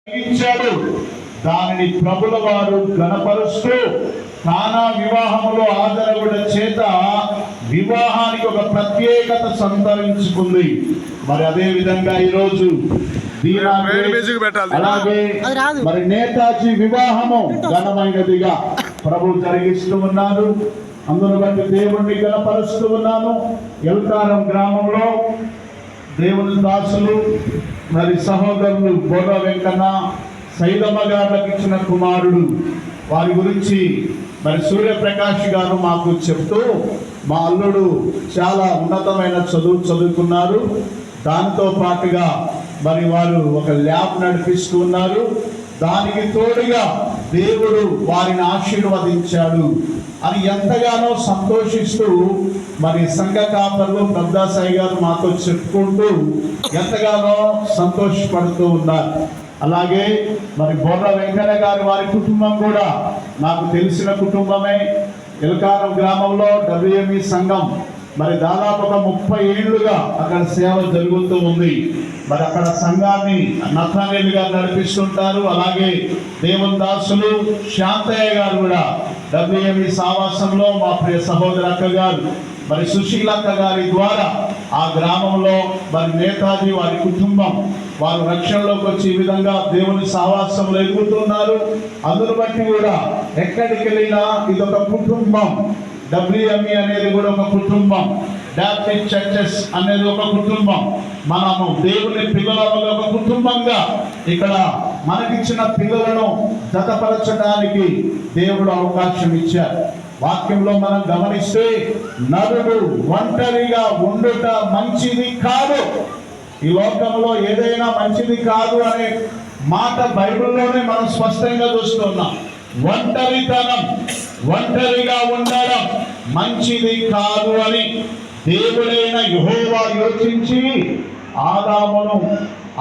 ఇచ్చాడు. దానిని ప్రభుల వారు గణపరుస్తూ కానా వివాహములో హాజరగుట చేత వివాహానికి ఒక ప్రత్యేకత సంతరించుకుంది. మరి అదే విధంగా ఈరోజు అలాగే మరి నేతాజీ వివాహము ఘనమైనదిగా ప్రభు జరిగిస్తూ ఉన్నారు. అందును బట్టి దేవుణ్ణి గణపరుస్తూ ఉన్నాను. ఎల్కారం గ్రామంలో దేవుని దాసులు మరి సహోదరులు బోడ వెంకన్న సైదమ్మ గారికి ఇచ్చిన కుమారుడు, వారి గురించి మరి సూర్యప్రకాష్ గారు మాకు చెప్తూ, మా అల్లుడు చాలా ఉన్నతమైన చదువుకున్నారు. దానితో పాటుగా మరి వారు ఒక ల్యాబ్ నడిపిస్తూ ఉన్నారు. దానికి తోడుగా దేవుడు వారిని ఆశీర్వదించాడు అని ఎంతగానో సంతోషిస్తూ మరి సంఘ కాపర్లు ప్రద్దాసాయి గారు మాతో చెప్పుకుంటూ ఎంతగానో సంతోషపడుతూ ఉన్నారు. అలాగే మరి బొర్ర వెంకన్న గారు వారి కుటుంబం కూడా నాకు తెలిసిన కుటుంబమే. ఎల్కారం గ్రామంలో WME సంఘం మరి దాదాపు ఒక 30 ఏళ్లుగా అక్కడ సేవ జరుగుతూ ఉంది. మరి అక్కడ సంఘాన్ని నథానేల్ గారు నడిపిస్తుంటారు. అలాగే దేవుని దాసులు శాంతయ్య గారు కూడా WME సావాసంలో మా ప్రియ సహోదరు అక్క గారు మరి సుశీలక్క గారి ద్వారా ఆ గ్రామంలో మరి నేతాజీ వారి కుటుంబం వారు రక్షణలోకి వచ్చి ఈ విధంగా దేవుని సావాసంలో ఎదుగుతున్నారు. అందును బట్టి కూడా ఎక్కడికి వెళ్ళినా ఇదొక కుటుంబం. WME అనేది కూడా ఒక కుటుంబం. బ్యాప్టిస్ట్ చర్చెస్ అనేది ఒక కుటుంబం. మనము దేవుని పిల్లలుగా ఒక కుటుంబంగా ఇక్కడ మనకిచ్చిన పిల్లలను జతపరచడానికి దేవుడు అవకాశం ఇచ్చారు. వాక్యంలో మనం గమనిస్తే నరుడు ఒంటరిగా ఉండుట మంచిది కాదు. ఈ లోకంలో ఏదైనా మంచిది కాదు అనే మాట బైబిల్లోనే మనం స్పష్టంగా చూస్తున్నాం. ఒంటరిగా ఉండడం మంచిది కాదు అని దేవుడైన యెహోవా యోచించి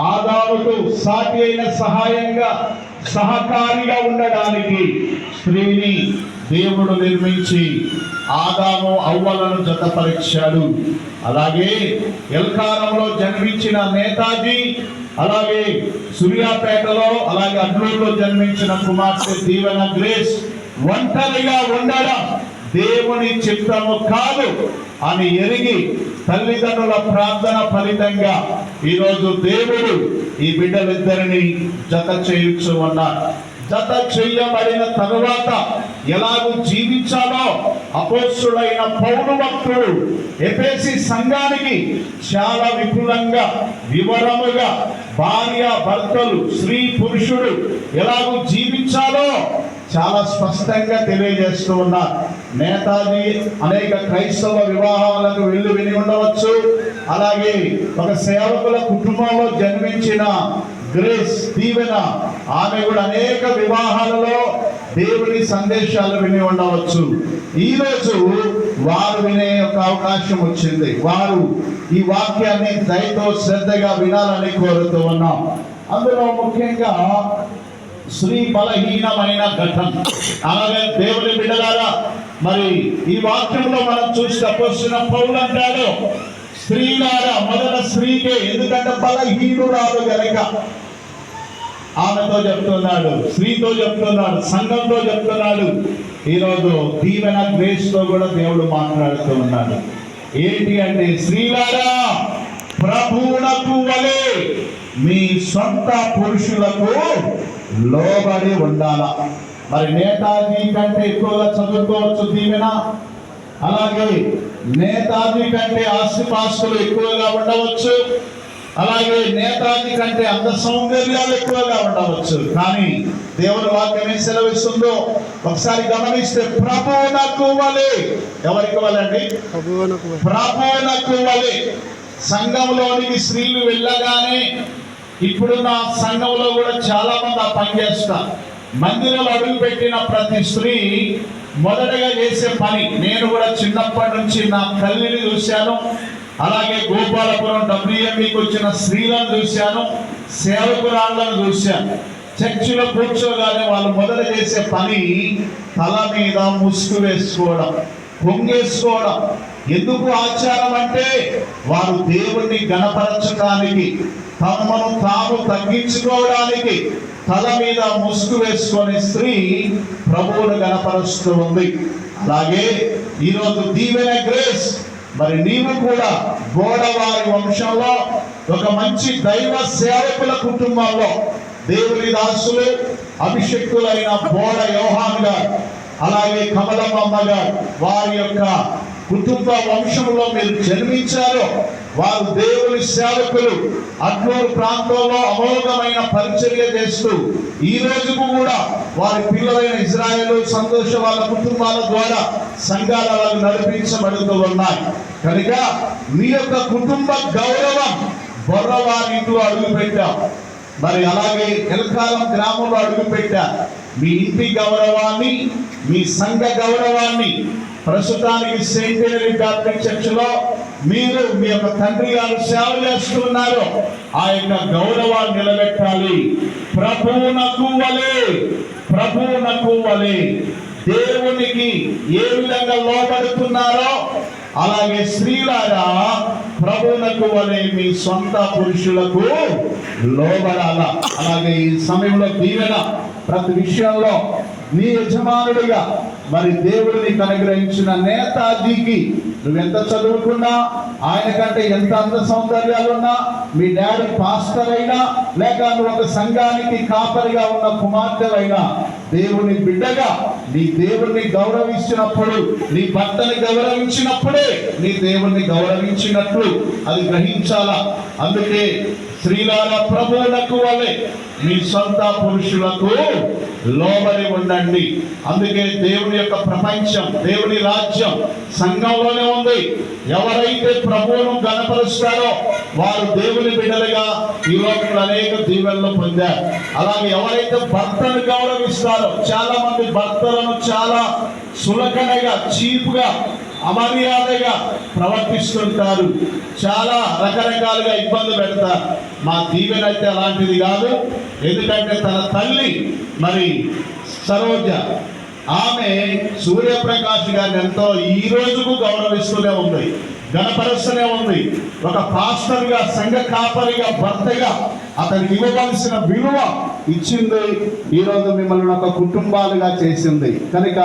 ఆదాముకు సాటి అయిన సహకారిగా ఉండడానికి స్త్రీని దేవుడు నిర్మించి ఆదాము అవ్వలను జతపరిచాడు. అలాగే ఎల్కారంలో జన్మించిన నేతాజీ, అలాగే సూర్యాపేటలో అలాగే అడ్లూరులో జన్మించిన కుమార్తె దీవెన గ్రేస్ ఒంటరిగా ఉండడం దేవుని చిత్తము కాదు అని ఎరిగి తల్లిదండ్రుల ప్రార్థన ఫలితంగా ఈరోజు దేవుడు ఈ బిడ్డలిద్దరిని జత చేయించు ఉన్నారు. జత చేయబడిన తరువాత ఎలాగూ జీవించాలో అపోస్తుడైన పౌలు భక్తుడు ఎఫెసీ సంఘానికి చాలా విపులంగా వివరముగా భార్య భర్తలు స్త్రీ పురుషుడు ఎలాగూ జీవించాలో చాలా స్పష్టంగా తెలియజేస్తూ ఉన్నారు. నేతాజీ అనేక క్రైస్తవ వివాహాలకు విని ఉండవచ్చు. అలాగే ఒక సేవకుల కుటుంబంలో జన్మించిన గ్రేస్ దీవెన, ఆమె కూడా అనేక వివాహాలలో దేవుని సందేశాలు విని ఉండవచ్చు. ఈరోజు వారు వినే ఒక అవకాశం వచ్చింది. వారు ఈ వాక్యాన్ని దయతో శ్రద్ధగా వినాలని కోరుతూ ఉన్నాం. అందులో ముఖ్యంగా స్త్రీ బలహీనమైన ఘటన. అలాగే దేవుని బిడ్డలారా, మరి ఈ వాక్యంలో మనం చూస్తే అపోస్తలుడైన పౌలు అంటాడు, స్త్రీలారా మొదట స్త్రీకే, ఎందుకంటే బలహీనురాలు గనక. ఆమెతో చెప్తున్నాడు, స్త్రీతో చెప్తున్నాడు, సంఘంతో చెప్తున్నాడు. ఈరోజు దీవెన గ్రేస్ తో కూడా దేవుడు మాట్లాడుతూ ఉన్నాడు. ఏంటి అంటే, స్త్రీలారా ప్రభువునకు వలె మీ సొంత పురుషులకు లోబడి ఉండాల. మరి నేతాజీ కంటే ఎక్కువగా చదువుకోవచ్చు దీవెన. అలాగే నేతాజీ కంటే ఆస్తిపాస్తులు ఎక్కువగా ఉండవచ్చు. అలాగే నేతాజీ కంటే అంద సౌందర్యాలు ఎక్కువగా ఉండవచ్చు. కానీ దేవుని వాక్యం ఏం సెలవిస్తుందో ఒకసారి గమనిస్తే, ప్రభువునకు వలె. ఎవరికి వలండి? ప్రభువునకు వలె. సంఘంలోనికి స్త్రీలు వెళ్ళగానే, ఇప్పుడు నా సంఘంలో కూడా చాలా మంది ఆ పని చేస్తారు. మందిరంలో అడుగు పెట్టిన ప్రతి స్త్రీ మొదటగా చేసే పని, నేను కూడా చిన్నప్పటి నుంచి నా తల్లిని చూశాను, అలాగే గోపాలపురం WMEకి వచ్చిన స్త్రీలను చూశాను, సేవకురాళ్లను చూశాను. చర్చిలో కూర్చోగానే వాళ్ళు మొదట చేసే పని తల మీద ముసుగు వేసుకోవడం, పొంగేసుకోవడం. ఎందుకు ఆచారం అంటే వారు దేవుణ్ణి గణపరచడానికి, తమను తాము తగ్గించుకోవడానికి తల మీద ముసుగు వేసుకొని స్త్రీ ప్రభువును గణపరుస్తూ ఉంది. అలాగే ఈరోజు దీవెన గ్రేస్, మరి నీవు కూడా బోడవారి వంశంలో ఒక మంచి దైవ సేవకుల కుటుంబంలో దేవుని దాసులు అభిషక్తులైన బోడ యోహాన్ గారు, అలాగే కమలమ్మ గారు, వారి యొక్క కుటుంబ వంశంలో మీరు జన్మించారు. వారు దేవుని సేవకులు, అడ్నూరు ప్రాంతంలో అమోఘమైన పరిచర్య చేస్తూ ఈ రోజుకు కూడా వారి పిల్లలైన ఇజ్రాయేలు సంతోష వాళ్ళ కుటుంబాల ద్వారా సంఘాలను నడిపించబడుతూ ఉన్నాయి. కనుక మీ యొక్క కుటుంబ గౌరవం బొర్రవారి ఇంట్లో అడుగు పెట్టాం, మరి అలాగే ఎల్కాలం గ్రామంలో అడుగు పెట్టా. మీ ఇంటి గౌరవాన్ని, మీ సంఘ గౌరవాన్ని ప్రస్తుతానికి సెయింట్ మేరీ బ్యాప్టిస్ట్ చర్చిలో మీరు మీ యొక్క తండ్రి గారు సేవ చేస్తున్నారు. ఆ యొక్క గౌరవాన్ని నిలబెట్టాలి. ప్రభువునకు వలె దేవునికి ఏ విధంగా లోబడుతున్నారో అలాగే స్త్రీలారా ప్రభువునకు వలె మీ సొంత పురుషులకు లోబడాల. అలాగే ఈ సమయంలో దీవెన ప్రతి విషయంలో నీ యజమానుడిగా మరి దేవుడు నీకు అనుగ్రహించిన నేతాజీకి నువ్వెంత చదువుకున్నా, ఆయన కంటే ఎంత అంద సౌందర్యాలున్నా, మీ డాడీ పాస్టర్ అయినా, లేక నువ్వు ఒక సంఘానికి కాపరిగా ఉన్న కుమార్తెవైనా, దేవుని బిడ్డగా నీ దేవుణ్ణి గౌరవించినప్పుడు, నీ భర్తని గౌరవించినప్పుడే నీ దేవుణ్ణి గౌరవించినట్లు అది గ్రహించాలా. అందుకే స్త్రీలారా ప్రభువునకు వలె మీ సొంత పురుషులకు లోబడి ఉండండి. అందుకే దేవుని యొక్క ప్రపంచం, దేవుని రాజ్యం సంఘంలోనే ఉంది. ఎవరైతే ప్రభువును గణపరుస్తారో వారు దేవుని బిడ్డలుగా ఈ లోకంలో అనేక దీవెనలు పొందారు. అలాగే ఎవరైతే భర్తను గౌరవిస్తారో, చాలా మంది భర్తలను చాలా సులకనగా, చీపుగా, అమర్యాదగా ప్రవర్తిస్తుంటారు, చాలా రకరకాలుగా ఇబ్బంది పెడతారు. మా దీవెన అయితే అలాంటిది కాదు. ఎందుకంటే తన తల్లి మరి సరోజ, ఆమె సూర్యప్రకాష్ గారిని ఎంతో ఈ రోజుకు గౌరవిస్తూనే ఉంది, గణపరుస్తూనే ఉంది. ఒక పాస్టర్గా, సంఘ కాపరిగా, భర్తగా అతనికి ఇవ్వవలసిన విలువ ఇచ్చింది. ఈరోజు మిమ్మల్ని ఒక కుటుంబాలుగా చేసింది. కనుక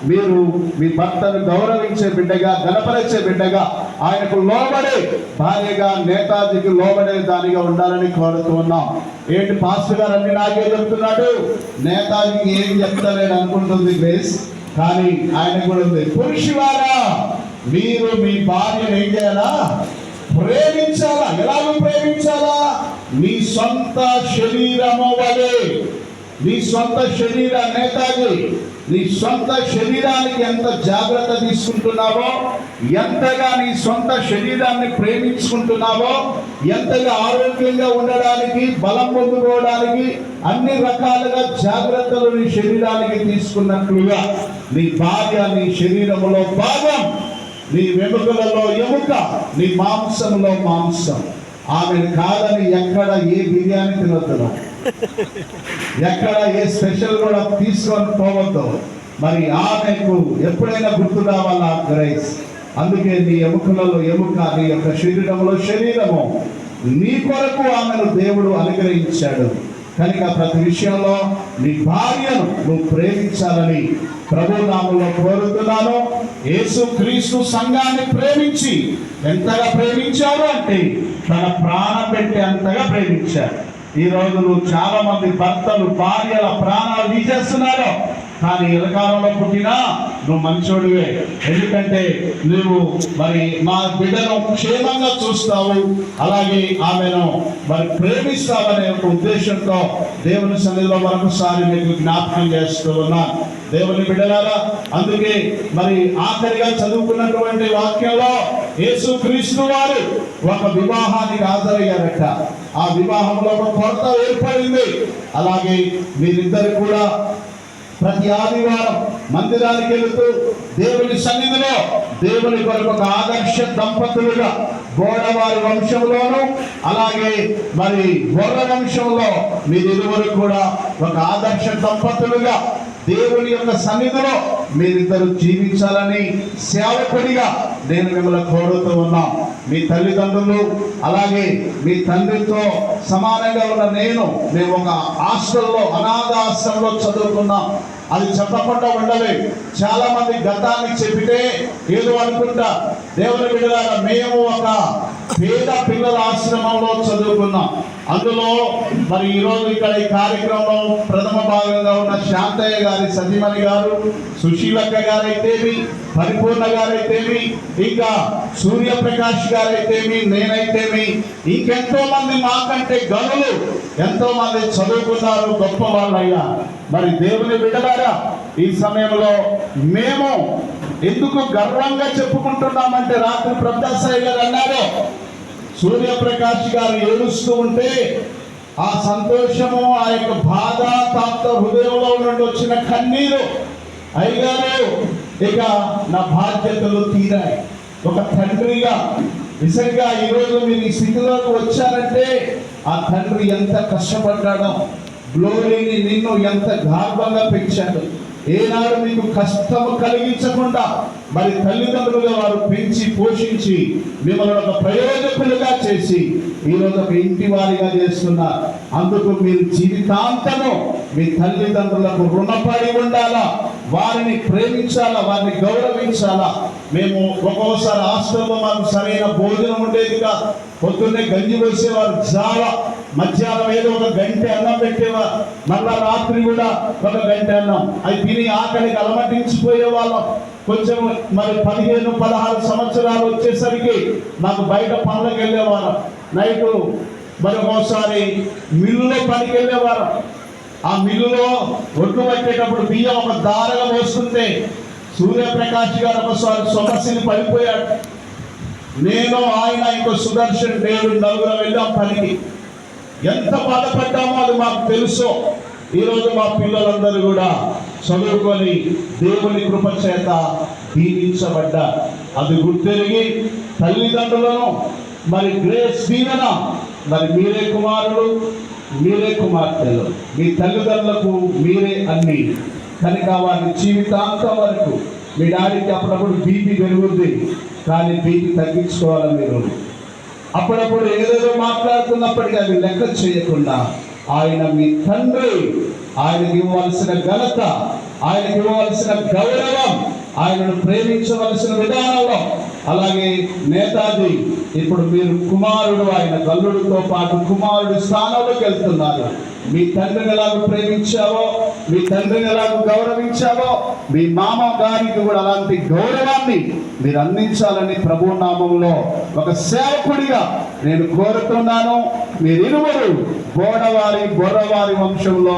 మీరు మీ భర్తను గౌరవించే బిడ్డగా, గణపరిచే బిడ్డగా, ఆయనకు లోబడే భార్యగా, నేతాజీకి లోబడే దానిగా ఉండాలని కోరుతూ ఉన్నాం. ఏంటి పాస్టర్ గారు అన్ని నాకే చెప్తున్నాడు, నేతాజీకి ఏం చెప్తారని అనుకుంటుంది గ్రేస్, కానీ ఆయన కూడా ఉంది. పురుషులారా మీరు మీ భార్యను ఏం చేయాలా? ప్రేమించాలా. ఎలాగో ప్రేమించాలా? మీ సొంత శరీరము వలె. నీ సొంత శరీర నేతాజీ, నీ సొంత శరీరానికి ఎంత జాగ్రత్త తీసుకుంటున్నావో, ఎంతగా నీ సొంత శరీరాన్ని ప్రేమించుకుంటున్నావో, ఎంతగా ఆరోగ్యంగా ఉండడానికి, బలం పొందుకోవడానికి అన్ని రకాలుగా జాగ్రత్తలు నీ శరీరానికి తీసుకున్నట్లుగా నీ భార్య నీ శరీరములో భాగం, నీ వెముకలలో ఎముక, నీ మాంసంలో మాంసం. ఆమె కాదని ఎక్కడ ఏ బిర్యానీ తినొద్దు, ఎక్కడ ఏ స్పెషల్ కూడా తీసుకొని పోవద్దు. మరి ఆమెకు ఎప్పుడైనా గుర్తు రావాలా గ్రేస్. అందుకే నీ ఎముకలలో ఎముక, నీ యొక్క శరీరంలో శరీరము, నీ కొరకు ఆమెను దేవుడు అనుగ్రహించాడు. కనుక ప్రతి విషయంలో నీ భార్యను నువ్వు ప్రేమించాలని ప్రభు నామములో కోరుతున్నాను. యేసు క్రీస్తు సంఘాన్ని ప్రేమించి ఎంతగా ప్రేమించారు అంటే తన ప్రాణం పెట్టి అంతగా ప్రేమించారు. ఈ రోజు నువ్వు చాలా మంది భర్తలు భార్యల ప్రాణాలు తీసేస్తున్నారు. కానీ ఇలకాలంలో పుట్టినా నువ్వు మంచోడివే. ఎందుకంటే నువ్వు మరి మా బిడ్డను క్షేమంగా చూస్తావు, అలాగే ఆమెను మరి ప్రేమిస్తావనే ఒక ఉద్దేశంతో దేవుని సన్నిధిలో మరొకసారి మీకు జ్ఞాపకం చేస్తూ ఉన్నాను. దేవుని బిడ్డలారా, అందుకే మరి ఆఖరిగా చదువుకున్నటువంటి వాక్యంలో యేసు క్రీస్తు వారు ఒక వివాహానికి హాజరయ్యారట. ఆ వివాహంలో ఒక కొరత ఏర్పడింది. అలాగే మీరిద్దరు కూడా ప్రతి ఆదివారం మందిరానికి వెళుతూ దేవుని సన్నిధిలో దేవుని కొరకు ఒక ఆదర్శ దంపతులుగా గోడవారి వంశంలోను, అలాగే మరి గొర్ర వంశంలో మీరిరువురు కూడా ఒక ఆదర్శ దంపతులుగా దేవుని యొక్క సన్నిధిలో మీరిద్దరు జీవించాలని సేవకుడిగా నేను మిమ్మల్ని కోరుతూ ఉన్నాం. మీ తల్లిదండ్రులు అలాగే మీ తండ్రితో సమానంగా ఉన్న మేము ఒక హాస్టల్లో, అనాథ ఆశ్రమంలో చదువుకున్నాం. అది చెప్పకుండా ఉండలేదు. చాలా మంది గతాన్ని చెబితే ఏదో అనుకుంటా. దేవుని బిడ్డలారా, మేము ఒక పేద పిల్లల ఆశ్రమంలో చదువుకున్నాం. అందులో మరి ఈరోజు ఇక్కడ ఈ కార్యక్రమంలో ప్రథమ భాగంగా ఉన్న శాంతయ్య గారి సతీమణి గారు, సుశీలక్క గారైతేమి, పరిపూర్ణ గారైతేమి, ఇంకా సూర్యప్రకాష్ గారైతేమి, నేనైతేమి, ఇంకెంతో మంది మాకంటే గనులు ఎంతో మంది చదువుకున్నారు, గొప్ప వాళ్ళయ్యా. మరి దేవుని బిడ్డలారా, ఈ సమయంలో మేము ఎందుకు గర్వంగా చెప్పుకుంటున్నామంటే, రాత్రి ప్రతాసాయి గారు అన్నారు, సూర్యప్రకాష్ గారు ఏడుస్తూ ఉంటే ఆ సంతోషము, ఆ యొక్క బాధ తాత హృదయంలో నుండి వచ్చిన కన్నీరు, అయ్యగారు ఇక నా బాధ్యతలు తీరాయి. ఒక తండ్రిగా నిజంగా ఈరోజు మీరు ఈ స్థితిలోకి వచ్చారంటే ఆ తండ్రి ఎంత కష్టపడ్డాడో, గ్లోరీని నిన్ను ఎంత గర్వంగా పెంచాడు. ఏనాడు మీకు కష్టము కలిగించకుండా మరి తల్లిదండ్రులుగా వారు పెంచి పోషించి మిమ్మల్ని ఒక ప్రయోజకులుగా చేసి ఈరోజు ఒక ఇంటి వారిగా చేస్తున్నారు. అందుకు మీరు జీవితాంతము మీ తల్లిదండ్రులకు రుణపడి ఉండాలా, వారిని ప్రేమించాలా, వారిని గౌరవించాలా. మేము ఒక్కోసారి హాస్టల్లో మాకు సరైన భోజనం ఉండేది కాదు. పొద్దున్నే గంజి వేసేవారు, జావ, మధ్యాహ్నం ఏదో ఒక గంట అన్నం పెట్టేవారు, మళ్ళా రాత్రి కూడా ఒక గంట అన్నం. అది తిని ఆకలికి అలమటించిపోయే వాళ్ళం. కొంచెం మరి 15-16 సంవత్సరాలు వచ్చేసరికి మాకు బయట పనులకు వెళ్ళేవారు. నైటు మరి ఒకసారి మిల్లులో పనికి వెళ్ళేవారు. ఆ మిల్లులో ఒడ్లు పట్టేటప్పుడు బియ్యం ఒక దారగా వస్తుంటే సూర్యప్రకాష్ గారు ఒకసారి సొమసిని పడిపోయాడు. నేను, ఆయన, ఇంకో సుదర్శన్, దేవుడు నలుగురు వెళ్ళాం పనికి. ఎంత బాధపడ్డామో అది మాకు తెలుసు. ఈరోజు మా పిల్లలందరూ కూడా చదువుకొని దేవుని కృప చేత దీవించబడ్డా. అది గుర్తెరిగి తల్లిదండ్రులను మరి గ్రేస్ దీవెన, మరి మీరే కుమారులు, మీరే కుమార్తెలు, మీ తల్లిదండ్రులకు మీరే అన్ని కనుక వారి జీవితాంతం వరకు మీ డాడీకి అప్పుడప్పుడు బీపీ పెరుగుద్ది, కానీ బీపీ తగ్గించుకోవాలి. మీరు అప్పుడప్పుడు ఏదేదో మాట్లాడుతున్నప్పటికీ అవి లెక్క చేయకుండా ఆయన మీ తండ్రి, ఆయనకి ఇవ్వవలసిన ఘనత, ఆయనకి ఇవ్వవలసిన గౌరవం, ఆయనను ప్రేమించవలసిన విధానంలో, అలాగే నేతాజీ ఇప్పుడు మీరు కుమారుడు, ఆయన గల్లుడితో పాటు కుమారుడి స్థానంలోకి వెళ్తున్నారు. మీ తండ్రిని ఎలాగో ప్రేమించావో, మీ తండ్రిని ఎలాగో గౌరవించావో, మీ మామ గారికి కూడా అలాంటి గౌరవాన్ని మీరు అందించాలని ప్రభు నామంలో ఒక సేవకుడిగా నేను కోరుతున్నాను. మీరిరువురు బోడవారి బొర్రవారి వంశంలో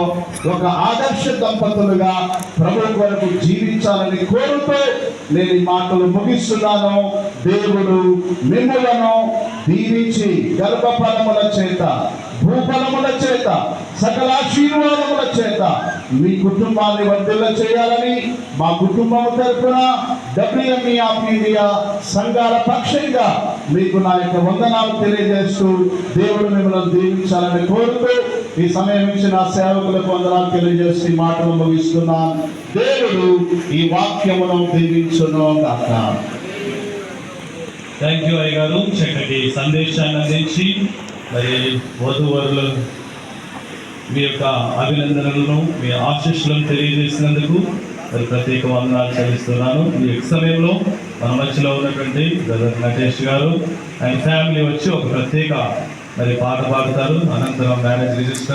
ఒక ఆదర్శ దంపతులుగా ప్రభు కొరకు జీవించాలని కోరుతూ నేను ఈ మాటలు ముగిస్తున్నాను. దేవుడు మిమ్ములను దీవించి గర్భఫలముల చేత, భూఫలముల చేత, సకల ఆశీర్వాదముల చేత మీ కుటుంబాన్ని వర్ధిల్ల చేయాలని మా కుటుంబం తరఫున WME ఆఫ్ ఇండియా సంఘాల పక్షంగా మీకు నా యొక్క వందనాలు తెలియజేస్తూ దేవుడు మిమ్మల్ని దీవించాలని కోరుతూ ఈ సమయం ఇచ్చిన సేవకులకు వందనాలు తెలియజేసి మాటలు ముగిస్తున్నాను. దేవుడు ఈ వాక్యమును దీవించును గాక. థ్యాంక్ యూ అయ్య గారు, చక్కటి సందేశాన్ని అందించి మరి వధూవరులు మీ యొక్క అభినందనలను, మీ ఆశీస్సులను తెలియజేసినందుకు మరి ప్రత్యేక వందనాలు చెల్లిస్తున్నాను. ఈ యొక్క సమయంలో మన మధ్యలో ఉన్నటువంటి బ్రదర్ నటేష్ గారు అండ్ ఫ్యామిలీ వచ్చి ఒక ప్రత్యేక మరి పాట పాడతారు. అనంతరం మ్యారేజ్ రిజిస్టర్